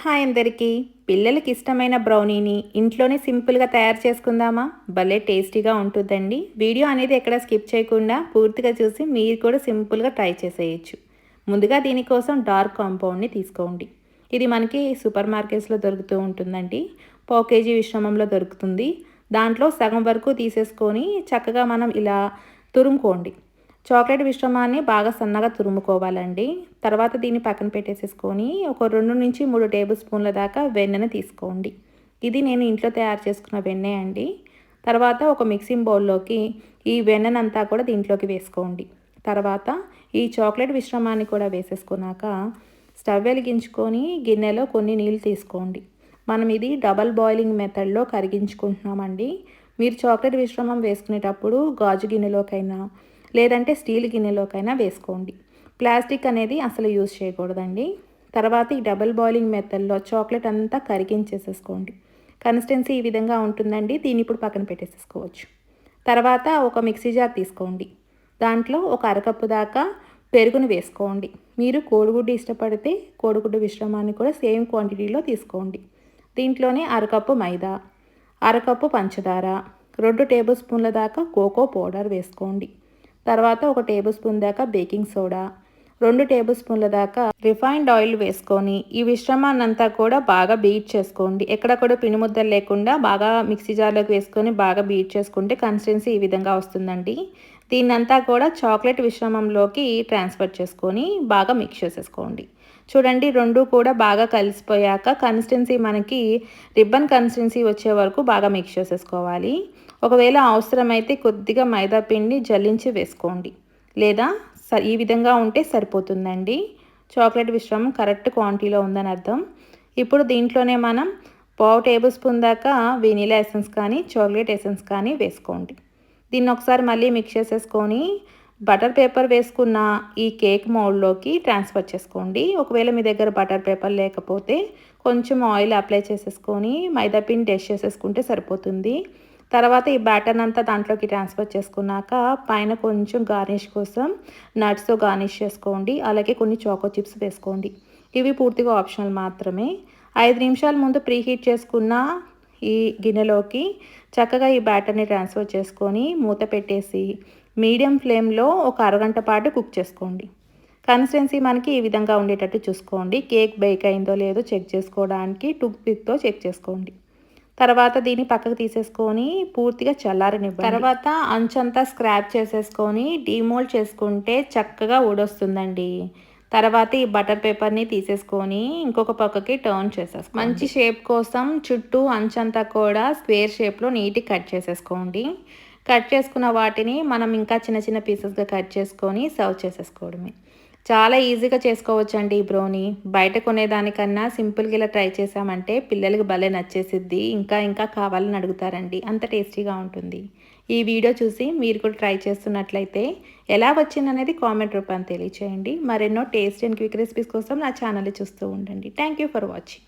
Hi అందరికీ. పిల్లలకి ఇష్టమైన బ్రౌనీని ఇంట్లోనే సింపుల్గా తయారు చేసుకుందామా? భలే టేస్టీగా ఉంటుందండి. వీడియో అనేది ఎక్కడ స్కిప్ చేయకుండా పూర్తిగా చూసి మీరు కూడా సింపుల్గా ట్రై చేసేయచ్చు. ముందుగా దీనికోసం డార్క్ కాంపౌండ్ని తీసుకోండి. ఇది మనకి సూపర్ మార్కెట్స్లో దొరుకుతూ ఉంటుందండి. పావు కేజీ విశ్రమంలో దొరుకుతుంది. దాంట్లో సగం వరకు తీసేసుకొని చక్కగా మనం ఇలా తురుముకోండి. చాక్లెట్ మిశ్రమాన్ని బాగా సన్నగా తురుముకోవాలండి. తర్వాత దీన్ని పక్కన పెట్టేసేసుకొని ఒక 2-3 టేబుల్ స్పూన్ల దాకా వెన్నెను తీసుకోండి. ఇది నేను ఇంట్లో తయారు చేసుకున్న వెన్నె అండి. తర్వాత ఒక మిక్సింగ్ బౌల్లోకి ఈ వెన్నెనంతా కూడా దీంట్లోకి వేసుకోండి. తర్వాత ఈ చాక్లెట్ మిశ్రమాన్ని కూడా వేసేసుకున్నాక స్టవ్ వెలిగించుకొని గిన్నెలో కొన్ని నీళ్ళు తీసుకోండి. మనం ఇది డబల్ బాయిలింగ్ మెథడ్లో కరిగించుకుంటున్నామండి. మీరు చాక్లెట్ మిశ్రమం వేసుకునేటప్పుడు గాజు గిన్నెలోకైనా లేదంటే స్టీల్ గిన్నెలోకైనా వేసుకోండి. ప్లాస్టిక్ అనేది అసలు యూజ్ చేయకూడదండి. తర్వాత ఈ డబుల్ బాయిలింగ్ మెథడ్లో చాక్లెట్ అంతా కరిగించేసేసుకోండి. కన్సిస్టెన్సీ ఈ విధంగా ఉంటుందండి. దీన్ని ఇప్పుడు పక్కన పెట్టేసేసుకోవచ్చు. తర్వాత ఒక మిక్సీ జార్ తీసుకోండి. దాంట్లో ఒక అరకప్పు దాకా పెరుగును వేసుకోండి. మీరు కోడిగుడ్డు ఇష్టపడితే కోడిగుడ్డు మిశ్రమాన్ని కూడా సేమ్ క్వాంటిటీలో తీసుకోండి. దీంట్లోనే అరకప్పు మైదా, అరకప్పు పంచదార, 2 టేబుల్ స్పూన్ల దాకా కోకో పౌడర్ వేసుకోండి. తర్వాత ఒక టేబుల్ స్పూన్ దాకా బేకింగ్ సోడా, 2 టేబుల్ స్పూన్ల దాకా రిఫైన్డ్ ఆయిల్ వేసుకొని ఈ మిశ్రమాన్ని అంతా కూడా బాగా బీట్ చేసుకోండి. ఎక్కడ కూడా పిండిముద్దలు లేకుండా బాగా మిక్సీ జార్లోకి వేసుకొని బాగా బీట్ చేసుకుంటే కన్సిస్టెన్సీ ఈ విధంగా వస్తుందండి. దీన్నంతా కూడా చాక్లెట్ మిశ్రమంలోకి ట్రాన్స్ఫర్ చేసుకొని బాగా మిక్స్ చేసేసుకోండి. చూడండి, 2 కూడా బాగా కలిసిపోయాక కన్సిస్టెన్సీ మనకి రిబ్బన్ కన్సిస్టెన్సీ వచ్చే వరకు బాగా మిక్స్ చేసేసుకోవాలి. ఒకవేళ అవసరమైతే కొద్దిగా మైదా పిండి జల్లించి వేసుకోండి, లేదా ఈ విధంగా ఉంటే సరిపోతుందండి. చాక్లెట్ మిశ్రమం కరెక్ట్ క్వాంటిటీలో ఉందని అర్థం. ఇప్పుడు దీంట్లోనే మనం పావు టేబుల్ స్పూన్ దాకా వెనీలా ఎసెన్స్ కానీ చాక్లెట్ ఎసెన్స్ కానీ వేసుకోండి. దీన్ని ఒకసారి మళ్ళీ మిక్స్ చేసేసుకొని బటర్ పేపర్ వేసుకున్న ఈ కేక్ మౌల్డ్లోకి ట్రాన్స్ఫర్ చేసుకోండి. ఒకవేళ మీ దగ్గర బటర్ పేపర్ లేకపోతే కొంచెం ఆయిల్ అప్లై చేసేసుకొని మైదా పిండి టెస్ట్ చేసేసుకుంటే సరిపోతుంది. తర్వాత ఈ బ్యాటర్ అంతా దాంట్లోకి ట్రాన్స్ఫర్ చేసుకున్నాక పైన కొంచెం గార్నిష్ కోసం నట్స్తో గార్నిష్ చేసుకోండి. అలాగే కొన్ని చాకో చిప్స్ వేసుకోండి. ఇవి పూర్తిగా ఆప్షనల్ మాత్రమే. 5 నిమిషాల ముందు ప్రీహీట్ చేసుకున్న ఈ గిన్నెలోకి చక్కగా ఈ బ్యాటర్ని ట్రాన్స్ఫర్ చేసుకొని మూత పెట్టేసి మీడియం ఫ్లేమ్లో ఒక అరగంట పాటు కుక్ చేసుకోండి. కన్సిస్టెన్సీ మనకి ఈ విధంగా ఉండేటట్టు చూసుకోండి. కేక్ బేక్ అయిందో లేదో చెక్ చేసుకోవడానికి టూత్ పిక్తో చెక్ చేసుకోండి. తర్వాత దీన్ని పక్కకు తీసేసుకొని పూర్తిగా చల్లారనివ్వండి. తర్వాత అంచంతా స్క్రాప్ చేసేసుకొని డీమోల్డ్ చేసుకుంటే చక్కగా ఊడొస్తుందండి. తర్వాత ఈ బటర్ పేపర్ని తీసేసుకొని ఇంకొక పక్కకి టర్న్ చేసేసుకోండి. మంచి షేప్ కోసం చుట్టూ అంచంతా కూడా స్క్వేర్ షేప్లో నీట్గా కట్ చేసేసుకోండి. కట్ చేసుకున్న వాటిని మనం ఇంకా చిన్న చిన్న పీసెస్గా కట్ చేసుకొని సర్వ్ చేసేసుకోవడమే. చాలా ఈజీగా చేసుకోవచ్చండి ఈ బ్రౌనీ. బయట కొనేదానికన్నా సింపుల్గా ఇలా ట్రై చేసామంటే పిల్లలకి భలే నచ్చేసిద్ది. ఇంకా కావాలని అడుగుతారండి. అంత టేస్టీగా ఉంటుంది. ఈ వీడియో చూసి మీరు కూడా ట్రై చేస్తున్నట్లయితే ఎలా వచ్చిందనేది కామెంట్ రూపాన్ని తెలియచేయండి. మరెన్నో టేస్టీ అండ్ క్విక్ రెసిపీస్ కోసం నా ఛానల్ చూస్తూ ఉండండి. Thank you for watching.